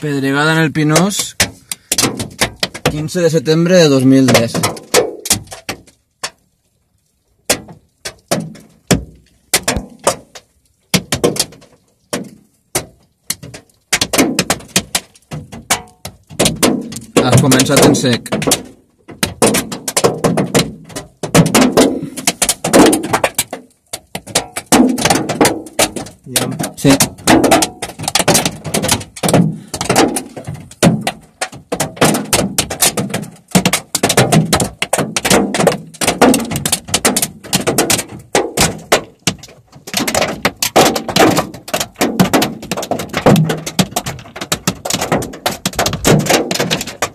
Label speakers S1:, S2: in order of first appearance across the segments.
S1: Pedregada en el Pinós, 15 de setembre de 2010. Has començat en sec. Sí.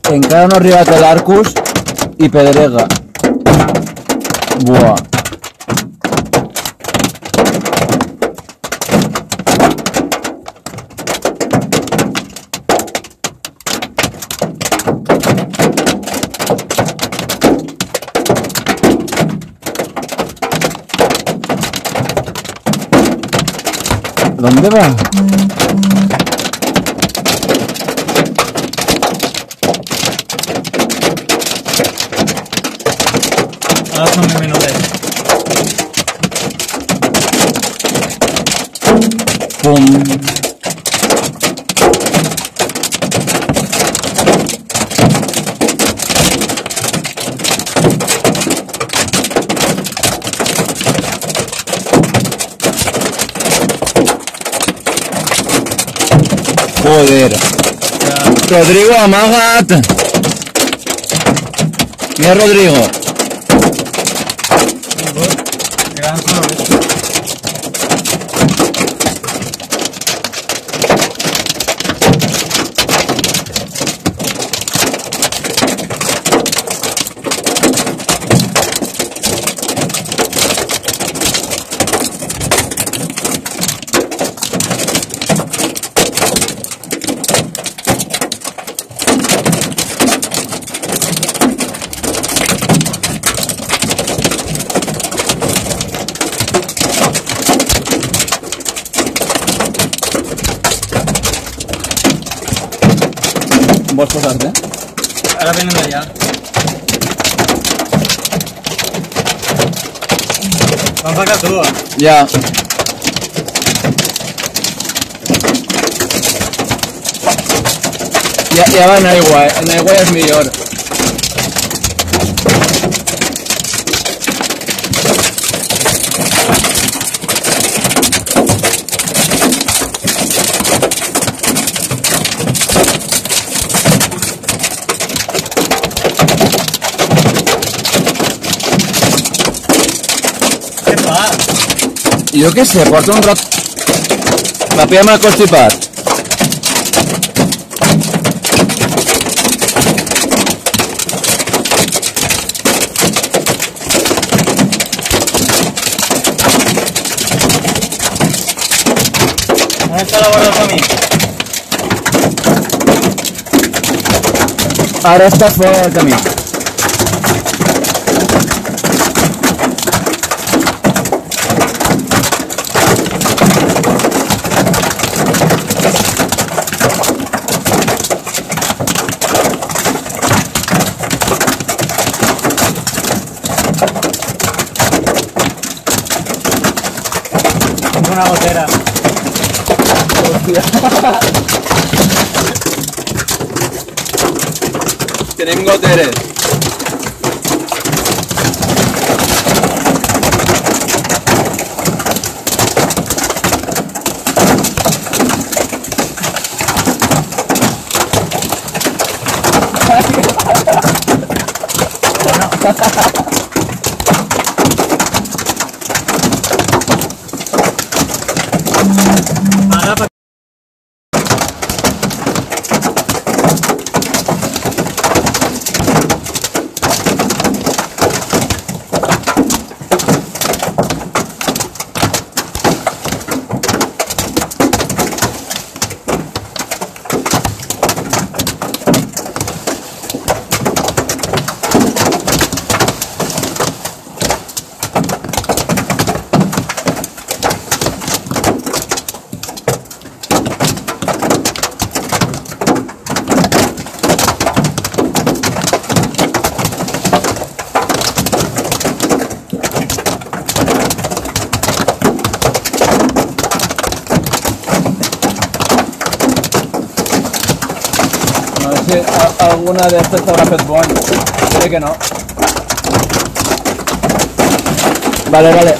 S1: Encara no ha arribat a l'Arcus i pedrega. Buah. ¿Dónde va?
S2: Ahora son de menos de.
S1: Pum. Joder. Rodrigo, amaga't. Mira, Rodrigo.
S2: Gran colores.
S1: Vols posar-te?
S2: Ara venen d'allà. Van per casa teva.
S1: Ja. Ja va en aigua, en aigua ja és millor. Jo què sé, porta un rato... Va, pilla'm el constipat.
S2: On està la vora del camí?
S1: Ara està fora del camí.
S2: Una gotera.
S1: Hòstia. Tenim goteres.
S2: Agafa.
S1: si alguna d'estes t'haurà fet bony. Crec que no. Vale, vale.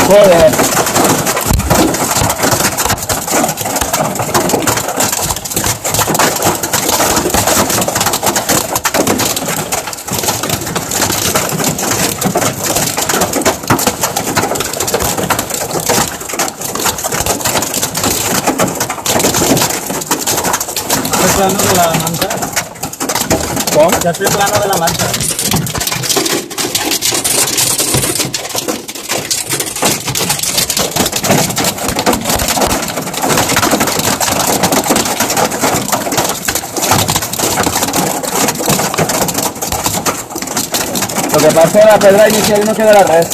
S1: Joder.
S2: ¿El plano de la manta?
S1: Com?
S2: Ya estoy plano de la manta.
S1: Lo que pasa es que la pedra inicial no quedarà res.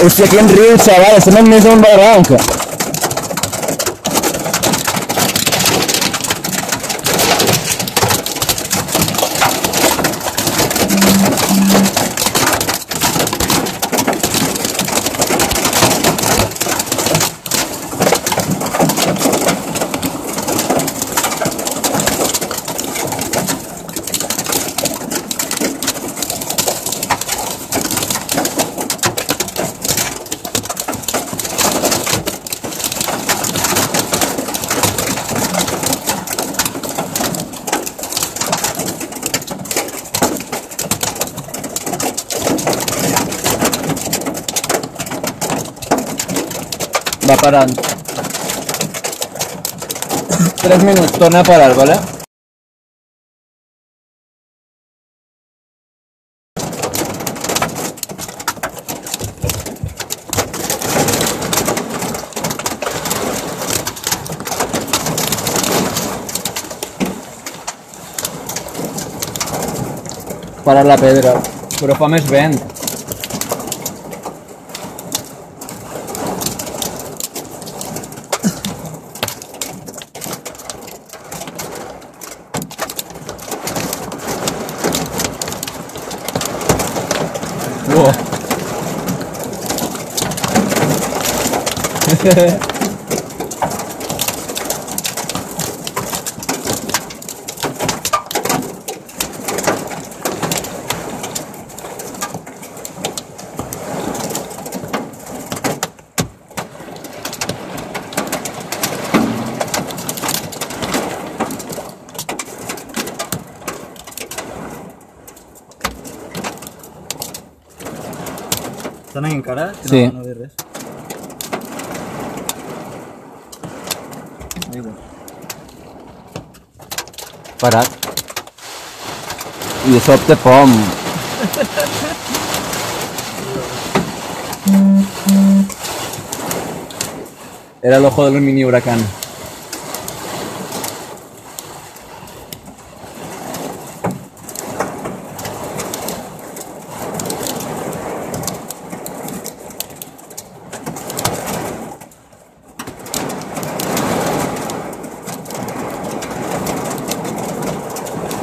S1: Hòstia, quin riu, xaval, estem enmig d'un barranc. Va parant. 3 minuts, torna a parar, vale? Parar la pedra, però fa més vent. Wow.
S2: Estan ahí encara? Que
S1: Sí.
S2: No ve res.
S1: Parat. I de sobte, pom. Era el ojo del mini huracán.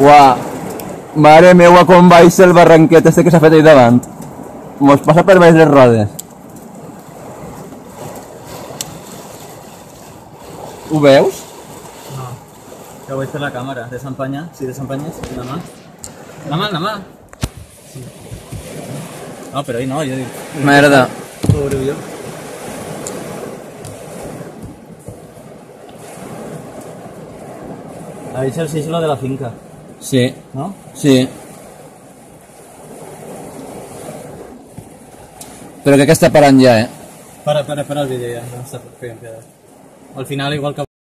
S1: Uah, mare meua, com baix el barranquet este que s'ha fet ahí davant. Mos passa per baix les rodes. Ho veus?
S2: No. Que voy a hacer la cámara. Desampaña. Si desampañas, nada más. Nada más, nada más. Sí. No, pero ahí no, yo digo.
S1: Merda.
S2: Pobre yo. Ahí es el sislo de la finca,
S1: Sí,
S2: ¿no?
S1: sí. Però crec que està parant ja, eh?
S2: Para el vídeo ya, no está bien quedado. Al final igual que